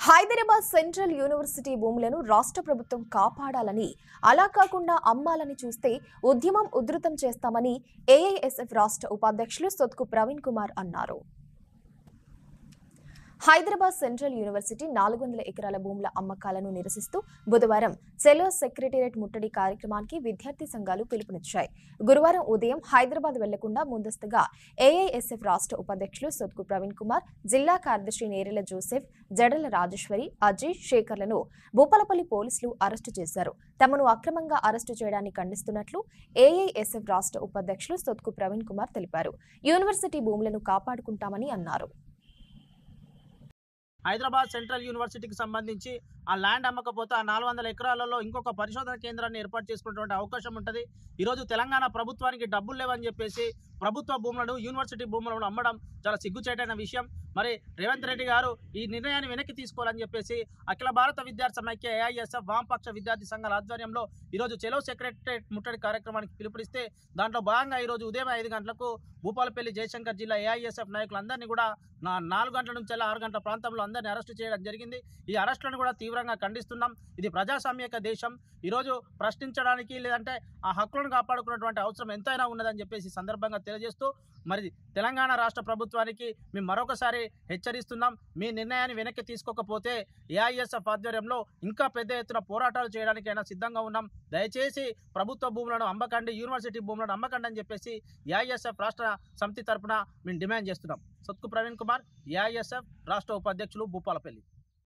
Hyderabad central university భూములను రాష్ట్ర ప్రభుత్వం కాపాడాలని, అలా కాకుండా అమ్మాలని చూస్తే ఉద్యమం ఉధృతం చేస్తామని ఏఐఎస్ఎఫ్ రాష్ట్ర ఉపాధ్యక్షులు సొత్కు ప్రవీణ్ కుమార్ అన్నారు. హైదరాబాద్ సెంట్రల్ యూనివర్సిటీ 400 ఎకరాల భూముల అమ్మకాలను నిరసిస్తూ బుధవారం సెలో సెక్రటేరియట్ ముట్టడి కార్యక్రమానికి విద్యార్థి సంఘాలు పిలుపునిచ్చాయి. గురువారం ఉదయం హైదరాబాద్ వెళ్లకుండా ముందస్తుగా ఏఐఎస్ఎఫ్ రాష్ట్ర ఉపాధ్యక్షులు సొత్కు ప్రవీణ్ కుమార్, జిల్లా కార్యదర్శి నేరెల జోసెఫ్, జడల రాజేశ్వరి, అజయ్, శేఖర్లను భూపాలపల్లి పోలీసులు అరెస్టు చేశారు. తమను అక్రమంగా అరెస్టు చేయడాన్ని ఖండిస్తున్నట్లు ఏఐఎస్ఎఫ్ రాష్ట్ర ఉపాధ్యక్షులు సొత్కు ప్రవీణ్ కుమార్ తెలిపారు. యూనివర్సిటీ భూములను కాపాడుకుంటామని అన్నారు. హైదరాబాద్ సెంట్రల్ యూనివర్సిటీకి సంబంధించి ఆ ల్యాండ్ అమ్మకపోతే ఆ 400 ఎకరాలలో ఇంకొక పరిశోధన కేంద్రాన్ని ఏర్పాటు చేసుకునేటువంటి అవకాశం ఉంటుంది. ఈరోజు తెలంగాణ ప్రభుత్వానికి డబ్బులు లేవని చెప్పేసి ప్రభుత్వ భూములను, యూనివర్సిటీ భూములను అమ్మడం చాలా సిగ్గుచేటైన విషయం. మరి రేవంత్ రెడ్డి గారు ఈ నిర్ణయాన్ని వెనక్కి తీసుకోవాలని చెప్పేసి అఖిల భారత విద్యార్థి సమైక్య, ఏఐఎస్ఎఫ్, వామపక్ష విద్యార్థి సంఘాల ఆధ్వర్యంలో ఈరోజు చెలో సెక్రటరేట్ ముట్టడి కార్యక్రమానికి పిలుపునిస్తే దాంట్లో భాగంగా ఈరోజు ఉదయం 5 గంటలకు భూపాలపల్లి జయశంకర్ జిల్లా ఏఐఎస్ఎఫ్ నాయకులందరినీ కూడా 4 గంటల నుంచి 6 గంటల ప్రాంతంలో అందరినీ అరెస్టు చేయడం జరిగింది. ఈ అరెస్టులను కూడా తీవ్రంగా ఖండిస్తున్నాం. ఇది ప్రజాస్వామ్యక దేశం. ఈరోజు ప్రశ్నించడానికి లేదంటే ఆ హక్కులను కాపాడుకున్నటువంటి అవసరం ఎంతైనా ఉన్నదని చెప్పేసి సందర్భంగా తెలియజేస్తూ మరి తెలంగాణ రాష్ట్ర ప్రభుత్వానికి మేము మరొకసారి హెచ్చరిస్తున్నాం. మీ నిర్ణయాన్ని వెనక్కి తీసుకోకపోతే ఏఐఎస్ఎఫ్ ఆధ్వర్యంలో ఇంకా పెద్ద ఎత్తున పోరాటాలు చేయడానికైనా సిద్ధంగా ఉన్నాం. దయచేసి ప్రభుత్వ భూములను అమ్మకండి, యూనివర్సిటీ భూములను అమ్మకండి అని చెప్పేసి ఏఐఎస్ఎఫ్ రాష్ట్ర సమితి తరఫున మేము డిమాండ్ చేస్తున్నాం. సొత్కు ప్రవీణ్ కుమార్, ఏఐఎస్ఎఫ్ రాష్ట్ర ఉపాధ్యక్షులు, భూపాలపల్లి.